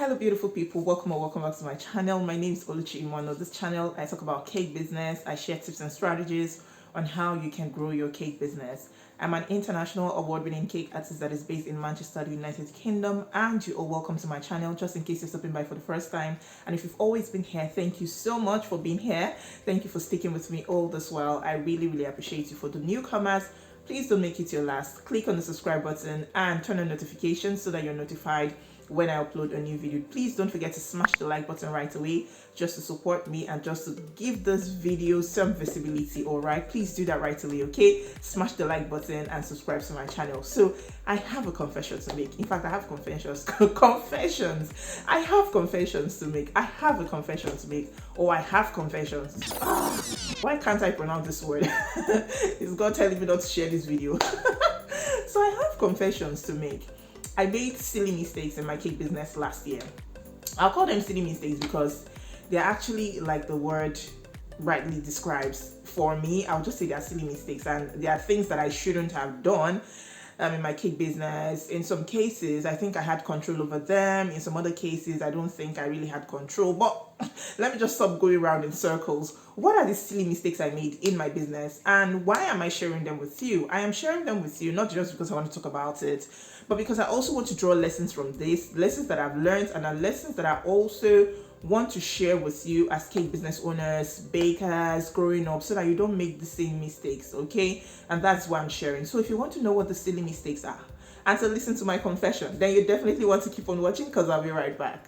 Hello beautiful people, welcome or welcome back to my channel. My name is Oluchi Imono. This channel I talk about cake business. I share tips and strategies on how you can grow your cake business. I'm an international award-winning cake artist that is based in Manchester, the United Kingdom, and you are welcome to my channel just in case you're stopping by for the first time. And if you've always been here, thank you so much for being here. Thank you for sticking with me all this while. I really appreciate you. For the newcomers, please don't make it your last. Click on the subscribe button and turn on notifications so that you're notified when I upload a new video. Please don't forget to smash the like button right away just to support me and just to give this video some visibility. All right, please do that right away. Okay, smash the like button and subscribe to my channel. So I have a confession to make. In fact, I have confessions I have confessions to make. I have a confession to make. I have confessions. Why can't I pronounce this word? Is God telling me not to share this video? So I have confessions to make. I made silly mistakes in my cake business last year. I'll call them silly mistakes because they're actually, like the word rightly describes, for me, I'll just say they're silly mistakes, and they are things that I shouldn't have done in my cake business. In some cases, I think I had control over them. In some other cases, I don't think I really had control. But let me just stop going around in circles. What are the silly mistakes I made in my business, and why am I sharing them with you? I am sharing them with you not just because I want to talk about it, but because I also want to draw lessons from this, lessons that I've learned, and are lessons that I also want to share with you as cake business owners, bakers, growing up, so that you don't make the same mistakes, okay? And that's why I'm sharing. So if you want to know what the silly mistakes are and to listen to my confession, then you definitely want to keep on watching because I'll be right back.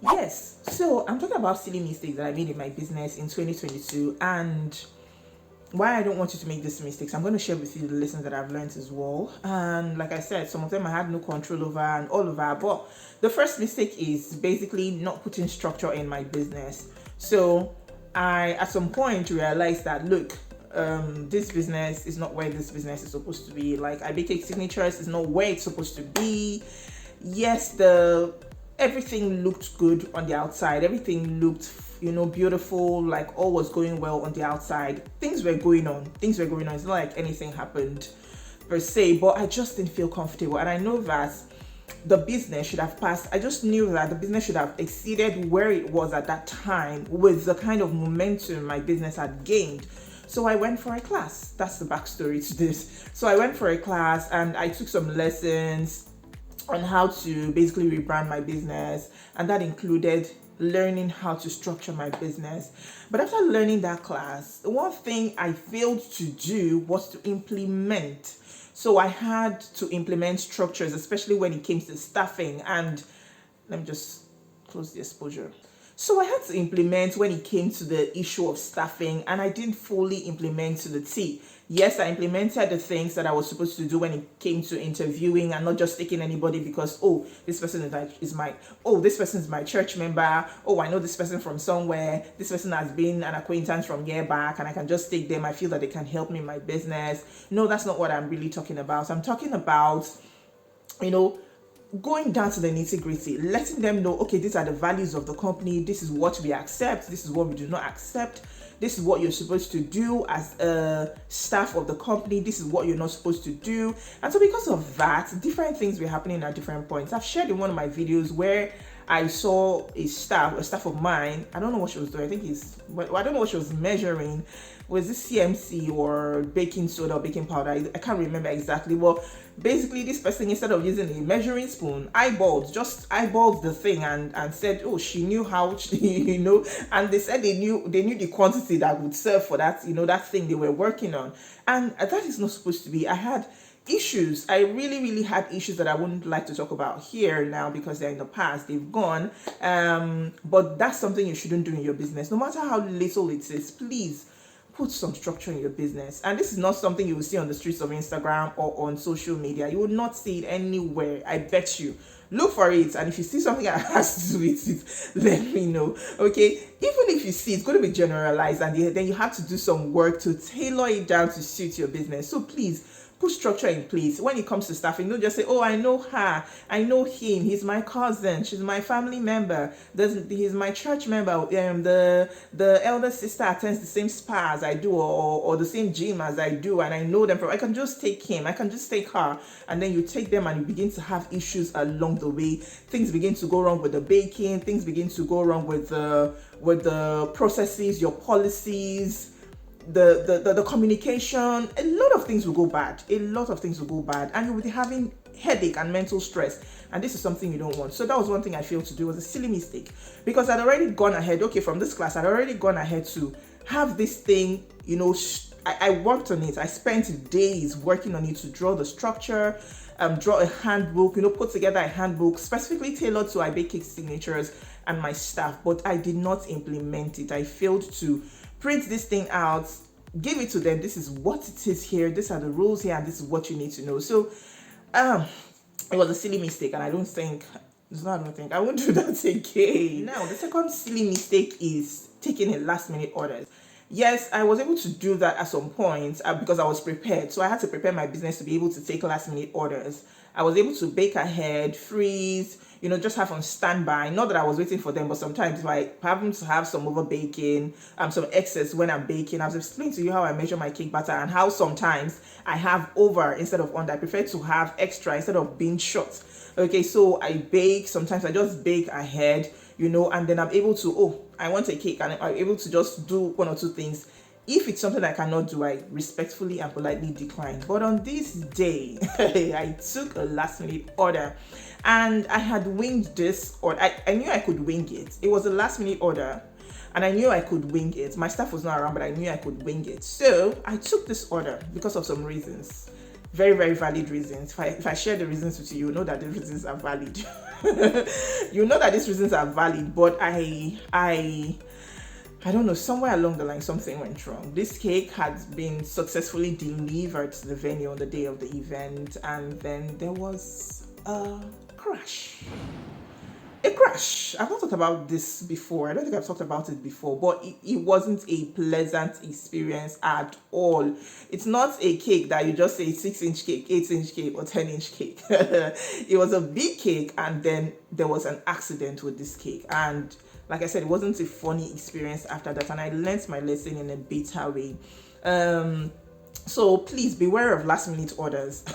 Yes, so I'm talking about silly mistakes that I made in my business in 2022 and why I don't want you to make these mistakes. I'm going to share with you the lessons that I've learned as well. And like I said, some of them I had no control over and all over. But the first mistake is basically not putting structure in my business. So I, at some point, realized that, look, this business is not where this business is supposed to be. Like, I bake cake signatures is not where it's supposed to be. Yes, everything looked good on the outside. Everything looked, beautiful, like all was going well on the outside. Things were going on. It's not like anything happened per se, but I just didn't feel comfortable. And I know that the business should have passed. I just knew that the business should have exceeded where it was at that time with the kind of momentum my business had gained. So I went for a class. That's the backstory to this. So I went for a class and I took some lessons on how to basically rebrand my business, and that included learning how to structure my business. But after learning that class, the one thing I failed to do was to implement. So I had to implement structures, especially when it came to staffing. And let me just close the exposure. So I had to implement when it came to the issue of staffing, and I didn't fully implement to the T. Yes, I implemented the things that I was supposed to do when it came to interviewing and not just taking anybody because, this person is my church member. I know this person from somewhere. This person has been an acquaintance from year back and I can just take them. I feel that they can help me in my business. No, that's not what I'm really talking about. I'm talking about, going down to the nitty-gritty, letting them know, okay, these are the values of the company, this is what we accept, this is what we do not accept, this is what you're supposed to do as a staff of the company, this is what you're not supposed to do. And so because of that, different things were happening at different points. I've shared in one of my videos where I saw a staff of mine. I don't know what she was doing. I don't know what she was measuring. Was this CMC or baking soda or baking powder? I can't remember exactly. Well, basically this person, instead of using a measuring spoon, eyeballed the thing and said, she knew how, and they said they knew the quantity that would serve for that, that thing they were working on. And that is not supposed to be. I had issues. I really had issues that I wouldn't like to talk about here now because they're in the past, they've gone. But that's something you shouldn't do in your business. No matter how little it is, please put some structure in your business. And this is not something you will see on the streets of Instagram or on social media. You will not see it anywhere, I bet you. Look for it, and if you see something that has to do with it, let me know, okay? Even if you see it's going to be generalized, and then you have to do some work to tailor it down to suit your business. So please, put structure in place when it comes to staffing. Don't just say, oh, I know her, I know him, he's my cousin, she's my family member, he's my church member, the elder sister attends the same spa as I do, or the same gym as I do, and I know them from, I can just take him, I can just take her. And then you take them and you begin to have issues along the way. Things begin to go wrong with the baking, things begin to go wrong with the processes, your policies, the communication. A lot of things will go bad, and you will be having headache and mental stress, and this is something you don't want. So that was one thing I failed to do. It was a silly mistake, because I'd already gone ahead, okay, from this class I'd already gone ahead to have this thing, I worked on it. I spent days working on it to draw the structure, draw a handbook, put together a handbook specifically tailored to I Bake Cake signatures and my staff, but I did not implement it. I failed to print this thing out, give it to them. This is what it is here. These are the rules here, and this is what you need to know. So, it was a silly mistake, and I won't do that again. Now, the second silly mistake is taking a last-minute orders. Yes, I was able to do that at some point because I was prepared. So I had to prepare my business to be able to take last-minute orders. I was able to bake ahead, freeze, just have on standby. Not that I was waiting for them, but sometimes if I happen to have some over baking, some excess when I'm baking, I've explained to you how I measure my cake batter and how sometimes I have over instead of under. I prefer to have extra instead of being short. Okay, so I bake. Sometimes I just bake ahead, and then I'm able to, I want a cake, and I'm able to just do one or two things. If it's something I cannot do, I respectfully and politely decline. But on this day, I took a last-minute order, and I had winged this, or I knew I could wing it. It was a last-minute order, and I knew I could wing it. My staff was not around, but I knew I could wing it. So I took this order because of some reasons. Very, very valid reasons. If I share the reasons with you, you know that the reasons are valid. You know that these reasons are valid, but I don't know, somewhere along the line, something went wrong. This cake had been successfully delivered to the venue on the day of the event, and then there was a crash. I've not talked about this before. I don't think I've talked about it before, but it wasn't a pleasant experience at all. It's not a cake that you just say 6-inch cake, 8-inch cake, or 10-inch cake. It was a big cake, and then there was an accident with this cake. And like I said, it wasn't a funny experience after that, and I learned my lesson in a better way. So please beware of last-minute orders.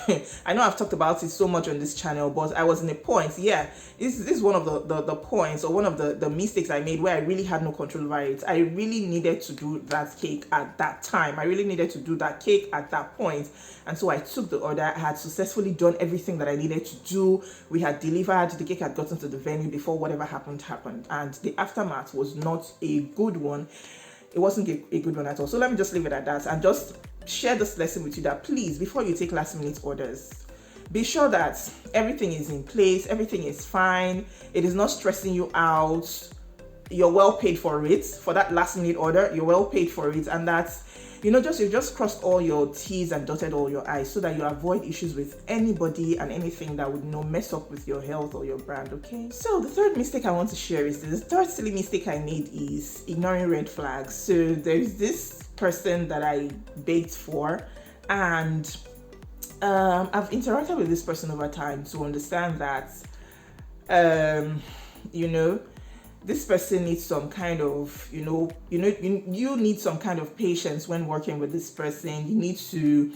I know I've talked about it so much on this channel, but I was in a point. Yeah, this is one of the points, or one of the mistakes I made, where I really had no control over it. I really needed to do that cake at that time. I really needed to do that cake at that point. And so I took the order. I had successfully done everything that I needed to do. We had delivered. The cake had gotten to the venue before whatever happened. And the aftermath was not a good one. It wasn't a good one at all. So let me just leave it at that, and just share this lesson with you, that please, before you take last-minute orders, be sure that everything is in place, everything is fine, it is not stressing you out, you're well paid for it. For that last-minute order, you're well paid for it, and that's, you've just crossed all your T's and dotted all your I's, so that you avoid issues with anybody and anything that would mess up with your health or your brand. Okay, so the third mistake I want to share is this. The third silly mistake I made is ignoring red flags. So there's this person that I baked for, and I've interacted with this person over time to understand that this person needs some kind of, you need some kind of patience when working with this person. You need to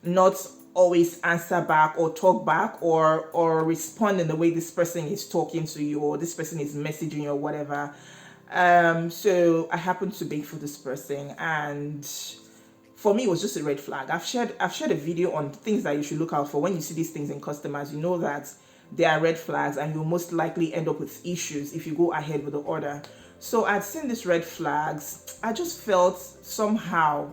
not always answer back or talk back or respond in the way this person is talking to you, or this person is messaging you, or whatever. So I happened to bake for this person, and for me, it was just a red flag. I've shared a video on things that you should look out for when you see these things in customers. You know that they are red flags, and you'll most likely end up with issues if you go ahead with the order. So I'd seen these red flags. I just felt somehow,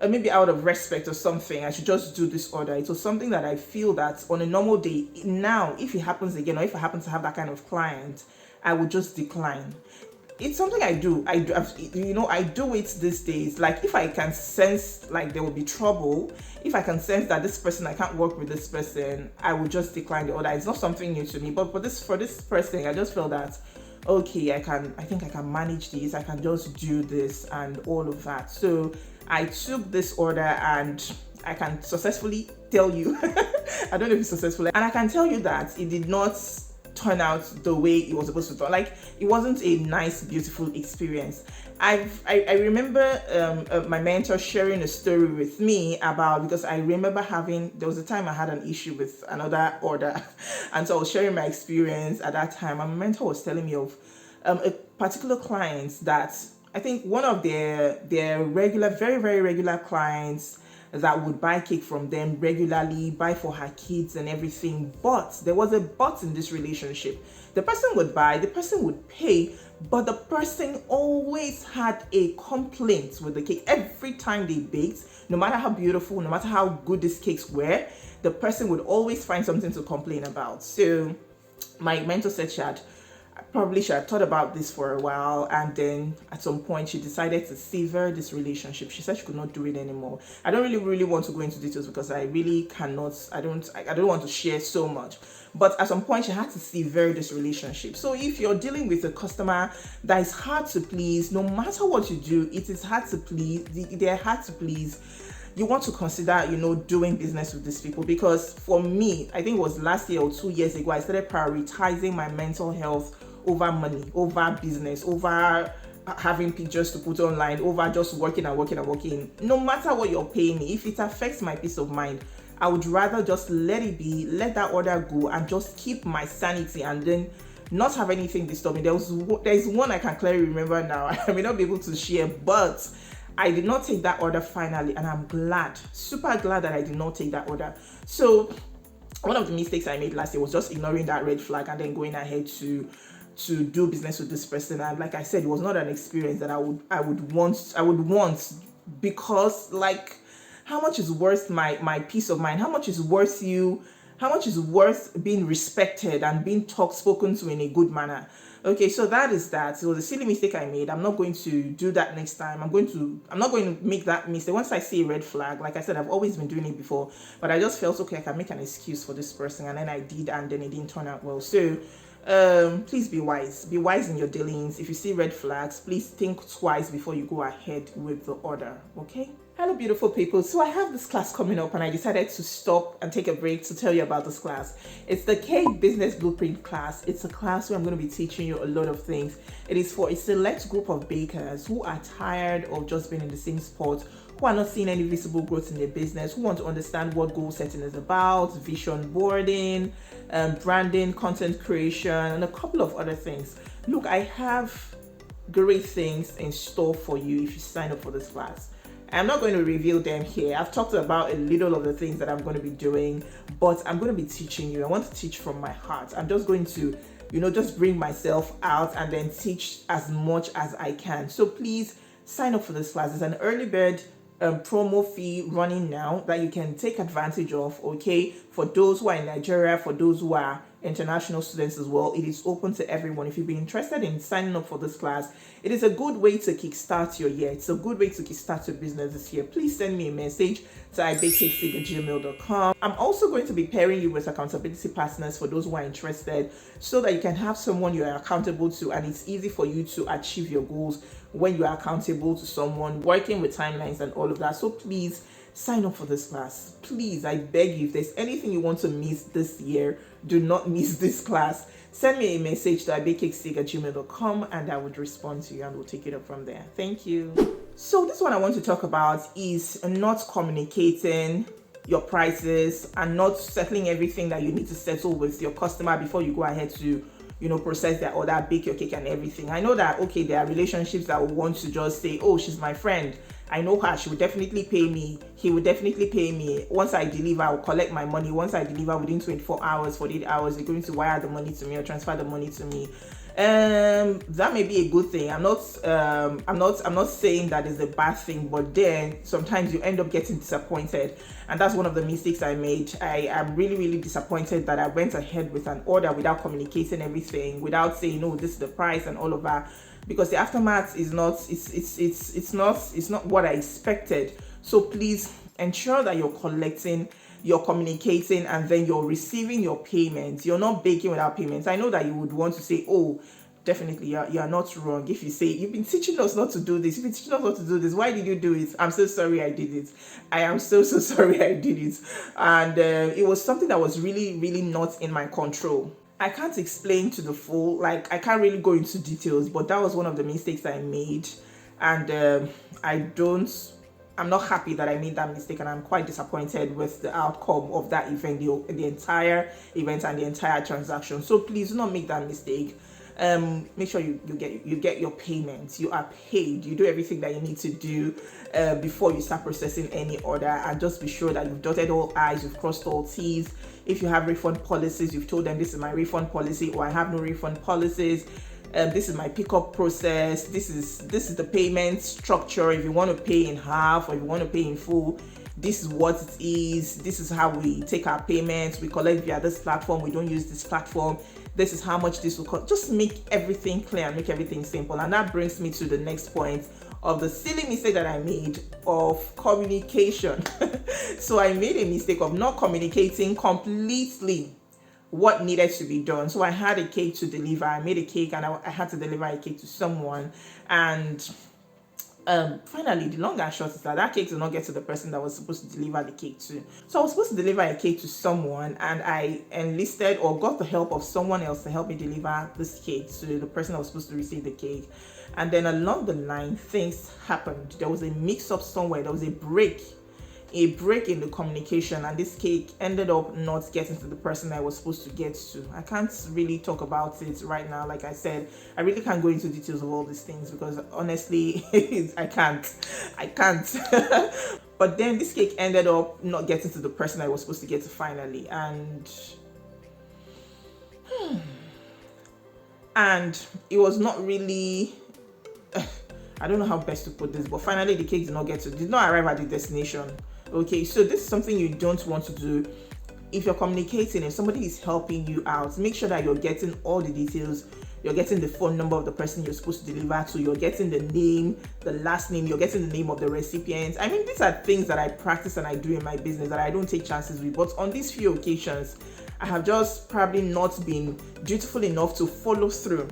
maybe out of respect or something, I should just do this order. It was something that I feel that on a normal day, now, if it happens again, or if I happen to have that kind of client, I would just decline. It's something I do it these days. Like, if I can sense like there will be trouble, if I can sense that this person, I can't work with this person, I would just decline the order. It's not something new to me, but for this person, I just felt that, okay, I think I can manage this, I can just do this and all of that. So I took this order, and I can successfully tell you, I don't know if it's successful. And I can tell you that it did not turn out the way it was supposed to turn. Like, it wasn't a nice, beautiful experience. I remember my mentor sharing a story with me about, because I remember there was a time I had an issue with another order, and so I was sharing my experience at that time. And my mentor was telling me of a particular client that I think one of their regular, very, very regular clients that would buy cake from them regularly, buy for her kids and everything. But there was a but in this relationship. The person would buy, the person would pay, but the person always had a complaint with the cake. Every time they baked, no matter how beautiful, no matter how good these cakes were, the person would always find something to complain about. So my mentor said she had thought about this for a while, and then at some point she decided to sever this relationship. She said she could not do it anymore. I don't really want to go into details because I really cannot, I don't want to share so much. But at some point she had to sever this relationship. So if you're dealing with a customer that is hard to please, no matter what you do, it is hard to please, they're hard to please, you want to consider, doing business with these people. Because for me, I think it was last year or 2 years ago, I started prioritizing my mental health over money, over business, over having pictures to put online, over just working. No matter what you're paying me, if it affects my peace of mind, I would rather just let it be, let that order go, and just keep my sanity, and then not have anything disturb me. There's one I can clearly remember now. I may not be able to share, but I did not take that order finally, and I'm glad, super glad that I did not take that order. So one of the mistakes I made last year was just ignoring that red flag and then going ahead to do business with this person. And like I said, it was not an experience that I would want, because, like, how much is worth my peace of mind? How much is worth being respected and being spoken to in a good manner? Okay, so that is that. It was a silly mistake I made. I'm not going to do that next time. I'm not going to make that mistake. Once I see a red flag, like I said, I've always been doing it before, but I just felt, okay, I can make an excuse for this person, and then I did, and then it didn't turn out well. So please be wise in your dealings. If you see red flags, please think twice before you go ahead with the order. Okay. Hello, beautiful people. So I have this class coming up, and I decided to stop and take a break to tell you about this class. It's the Cake Business Blueprint class. It's a class where I'm going to be teaching you a lot of things. It is for a select group of bakers who are tired of just being in the same spot, who are not seeing any visible growth in their business, who want to understand what goal setting is about, vision boarding, branding, content creation, and a couple of other things. Look, I have great things in store for you if you sign up for this class. I'm not going to reveal them here. I've talked about a little of the things that I'm going to be doing, but I'm going to be teaching you. I want to teach from my heart. I'm just going to, just bring myself out and then teach as much as I can. So please sign up for this class. It's an early bird promo fee running now that you can take advantage of, okay? For those who are in Nigeria, for those who are international students as well, it is open to everyone. If you've been interested in signing up for this class, it is a good way to kickstart your year. It's a good way to kickstart your business this year. Please send me a message to ibakecakesig@gmail.com. I'm also going to be pairing you with accountability partners for those who are interested, so that you can have someone you are accountable to, and it's easy for you to achieve your goals when you are accountable to someone, working with timelines and all of that. So please sign up for this class. Please, I beg you, if there's anything you want to miss this year, do not miss this class. Send me a message to ibakecakesig@gmail.com, and I would respond to you, and we'll take it up from there. Thank you. So this one I want to talk about is not communicating your prices and not settling everything that you need to settle with your customer before you go ahead to process their order, bake your cake and everything. I know that, okay, there are relationships that will want to just say, oh, she's my friend, I know her, she will definitely pay me, he will definitely pay me. Once I deliver, I will collect my money. Once I deliver, within 24 hours, 48 hours, they're going to wire the money to me or transfer the money to me. That may be a good thing. I'm not saying that is a bad thing, but then sometimes you end up getting disappointed, and that's one of the mistakes I made. I am really disappointed that I went ahead with an order without communicating everything, without saying, no, this is the price and all of that, because the aftermath is not what I expected. So please ensure that you're communicating, and then you're receiving your payments. You're not baking without payments. I know that you would want to say, oh, definitely you're not wrong. If you say you've been teaching us not to do this, you've been teaching us not to do this, why did you do it? I'm so sorry I did it. I am so sorry I did it. And it was something that was really not in my control. I can't explain to the full, like I can't really go into details, but that was one of the mistakes I made. And I'm not happy that I made that mistake, and I'm quite disappointed with the outcome of that event, the entire event and the entire transaction. So please do not make that mistake. Make sure you get your payments. You are paid. You do everything that you need to do before you start processing any order, and just be sure that you've dotted all I's, you've crossed all T's. If you have refund policies, you've told them this is my refund policy, or I have no refund policies. This is my pickup process. This is the payment structure. If you want to pay in half or if you want to pay in full, this is what it is. This is how we take our payments. We collect via this platform. We don't use this platform. This is how much this will cost. Just make everything clear and make everything simple. And that brings me to the next point of the silly mistake that I made of communication. So I made a mistake of not communicating completely what needed to be done. So I had a cake to deliver. I made a cake and I had to deliver a cake to someone. And finally, the long and short is that cake did not get to the person that was supposed to deliver the cake to. So I was supposed to deliver a cake to someone, and I enlisted or got the help of someone else to help me deliver this cake to the person that was supposed to receive the cake. And then along the line, things happened. There was a mix-up somewhere. There was a break in the communication, and this cake ended up not getting to the person I was supposed to get to. I can't really talk about it right now. Like I said, I really can't go into details of all these things because honestly, I can't. But then this cake ended up not getting to the person I was supposed to get to finally, and it was not really I don't know how best to put this, but finally the cake did not arrive at the destination. Okay, so this is something you don't want to do. If you're communicating, if somebody is helping you out, make sure that you're getting all the details. You're getting the phone number of the person you're supposed to deliver to. You're getting the name, the last name. You're getting the name of the recipient. I mean, these are things that I practice and I do in my business that I don't take chances with. But on these few occasions, I have just probably not been dutiful enough to follow through.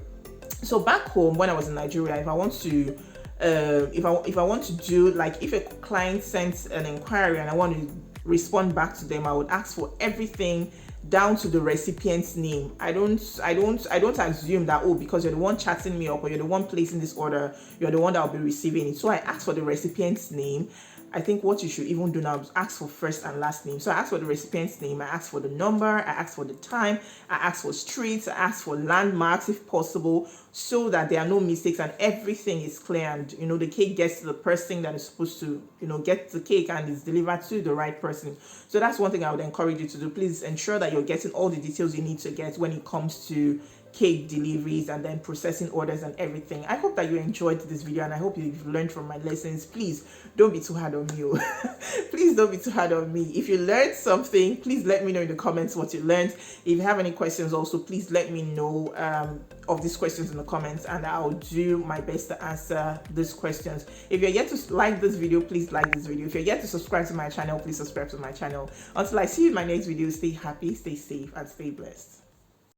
So back home, when I was in Nigeria, if I want to do, like, if a client sends an inquiry and I want to respond back to them, I would ask for everything down to the recipient's name. I don't assume that, because you're the one chatting me up or you're the one placing this order, you're the one that will be receiving it. So I ask for the recipient's name. I think what you should even do now is ask for first and last name. So I ask for the recipient's name, I ask for the number, I ask for the time, I ask for streets, I ask for landmarks if possible, so that there are no mistakes and everything is clear, and the cake gets to the person that is supposed to get the cake and is delivered to the right person. So that's one thing I would encourage you to do. Please ensure that you're getting all the details you need to get when it comes to cake deliveries and then processing orders and everything. I hope that you enjoyed this video and I hope you've learned from my lessons. Please don't be too hard on me. Please don't be too hard on me. If you learned something, please let me know in the comments what you learned. If you have any questions also, please let me know of these questions in the comments and I'll do my best to answer these questions. If you're yet to like this video, please like this video. If you're yet to subscribe to my channel, please subscribe to my channel. Until I see you in my next video, stay happy, stay safe, and stay blessed.